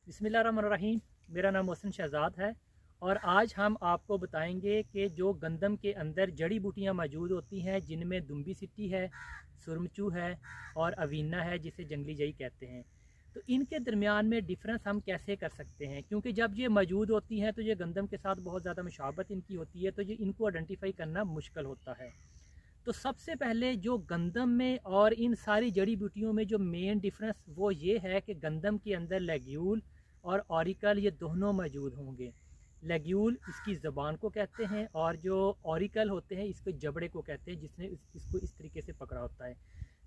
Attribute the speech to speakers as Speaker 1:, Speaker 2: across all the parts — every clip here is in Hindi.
Speaker 1: बिस्मिल्लाहिर्रहमानिर्रहीम। मेरा नाम मोहसिन शहज़ाद है और आज हम आपको बताएंगे कि जो गंदम के अंदर जड़ी बूटियाँ मौजूद होती हैं जिनमें दुम्बी सिट्टी है, सुरमचू है और अवीना है जिसे जंगली जई कहते हैं, तो इनके दरमियान में डिफरेंस हम कैसे कर सकते हैं, क्योंकि जब ये मौजूद होती हैं तो ये गंदम के साथ बहुत ज़्यादा मुशाबत इनकी होती है, तो ये इनको आइडेंटिफाई करना मुश्किल होता है। तो सबसे पहले जो गंदम में और इन सारी जड़ी बूटियों में जो मेन डिफरेंस वो ये है कि गंदम के अंदर लेग्यूल और ऑरिकल ये दोनों मौजूद होंगे। लेग्यूल इसकी ज़बान को कहते हैं और जो ऑरिकल होते हैं इसके जबड़े को कहते हैं, जिसने इसको इस तरीके से पकड़ा होता है।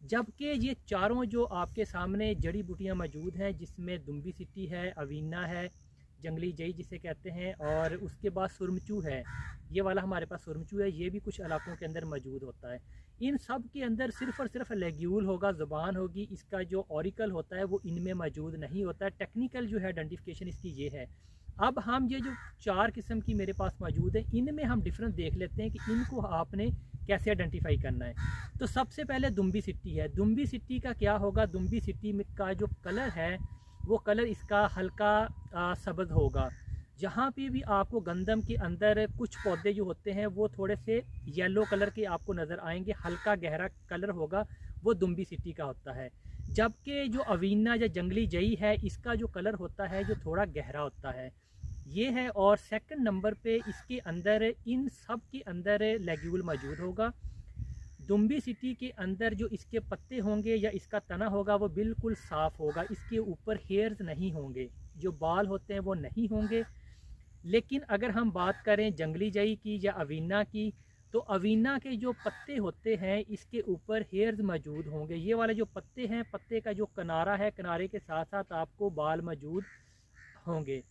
Speaker 1: जबकि ये चारों जो आपके सामने जड़ी बूटियाँ मौजूद हैं जिसमें दुम्बी सिट्टी है, अवीना है, जंगली जई जिसे कहते हैं, और उसके बाद सुरमचू है, ये वाला हमारे पास सुरमचू है, ये भी कुछ इलाकों के अंदर मौजूद होता है। इन सब के अंदर सिर्फ़ और सिर्फ लेग्यूल होगा, ज़ुबान होगी, इसका जो ऑरिकल होता है वो इनमें मौजूद नहीं होता है। टेक्निकल जो है आइडेंटिफिकेशन इसकी ये है। अब हम ये जो चार किस्म की मेरे पास मौजूद है इनमें हम डिफरेंस देख लेते हैं कि इनको आपने कैसे आइडेंटिफाई करना है। तो सबसे पहले दुम्बी सिट्टी है। दुम्बी सिट्टी का क्या होगा, दुम्बी सिट्टी का जो कलर है वो कलर इसका हल्का सब्ज़ होगा। जहाँ पे भी आपको गंदम के अंदर कुछ पौधे जो होते हैं वो थोड़े से येलो कलर के आपको नज़र आएंगे, हल्का गहरा कलर होगा, वो दुम्बी सिट्टी का होता है। जबकि जो अवीना या जंगली जई है इसका जो कलर होता है जो थोड़ा गहरा होता है, ये है। और सेकंड नंबर पे इसके अंदर इन सब के अंदर लेग्यूल मौजूद होगा। दुम्बी सिट्टी के अंदर जो इसके पत्ते होंगे या इसका तना होगा वो बिल्कुल साफ़ होगा, इसके ऊपर हेयर्स नहीं होंगे, जो बाल होते हैं वो नहीं होंगे। लेकिन अगर हम बात करें जंगली जई की या अवीना की, तो अवीना के जो पत्ते होते हैं इसके ऊपर हेयर्स मौजूद होंगे। ये वाले जो पत्ते हैं, पत्ते का जो किनारा है, किनारे के साथ साथ आपको बाल मौजूद होंगे।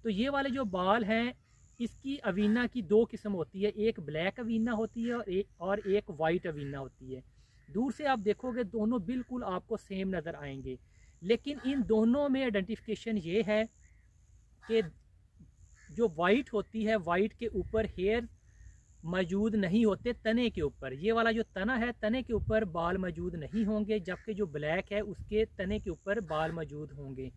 Speaker 1: तो ये वाले जो बाल हैं इसकी अवीना की दो किस्म होती है, एक ब्लैक अवीना होती है और एक वाइट अवीना होती है। दूर से आप देखोगे दोनों बिल्कुल आपको सेम नज़र आएंगे, लेकिन इन दोनों में आइडेंटिफिकेशन ये है कि जो वाइट होती है, वाइट के ऊपर हेयर मौजूद नहीं होते तने के ऊपर। ये वाला जो तना है, तने के ऊपर बाल मौजूद नहीं होंगे, जबकि जो ब्लैक है उसके तने के ऊपर बाल मौजूद होंगे।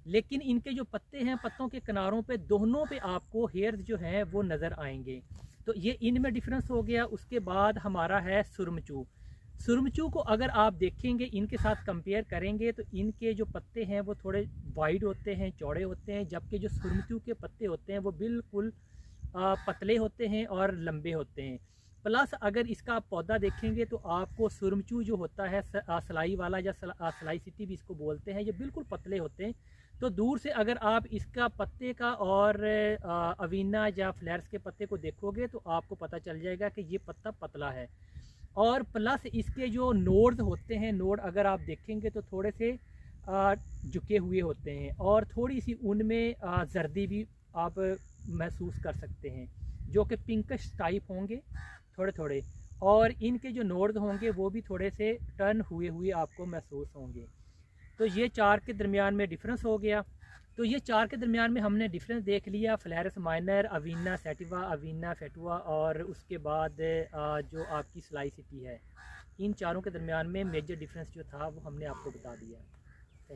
Speaker 1: लेकिन इनके जो पत्ते हैं, पत्तों के किनारों पे दोनों पे आपको हेयर्स जो हैं वो नज़र आएंगे। तो ये इनमें डिफरेंस हो गया। उसके बाद हमारा है सुरमचू। सुरमचू को अगर आप देखेंगे, इनके साथ कंपेयर करेंगे, तो इनके जो पत्ते हैं वो थोड़े वाइड होते हैं, चौड़े होते हैं, जबकि जो सुरमचू के पत्ते होते हैं वो बिल्कुल पतले होते हैं और लंबे होते हैं। प्लस अगर इसका आप पौधा देखेंगे तो आपको सुरमचू जो होता है सलाई वाला या सलाई सिट्टी भी इसको बोलते हैं, ये बिल्कुल पतले होते हैं। तो दूर से अगर आप इसका पत्ते का और अवीना या फ्लैर्स के पत्ते को देखोगे तो आपको पता चल जाएगा कि ये पत्ता पतला है। और प्लस इसके जो नोड्स होते हैं, नोड अगर आप देखेंगे तो थोड़े से झुके हुए होते हैं और थोड़ी सी उनमें जर्दी भी आप महसूस कर सकते हैं, जो कि पिंकिश टाइप होंगे थोड़े थोड़े। और इनके जो नोड्स होंगे वो भी थोड़े से टर्न हुए हुए आपको महसूस होंगे। तो ये चार के दरमियान में डिफरेंस हो गया। तो ये चार के दरमियान में हमने डिफरेंस देख लिया, फ्लैरस माइनर, अवीना सैटिवा, अवीना फेटुआ, और उसके बाद जो आपकी सलाई सिटी है। इन चारों के दरमियान में मेजर डिफरेंस जो था वो हमने आपको बता दिया।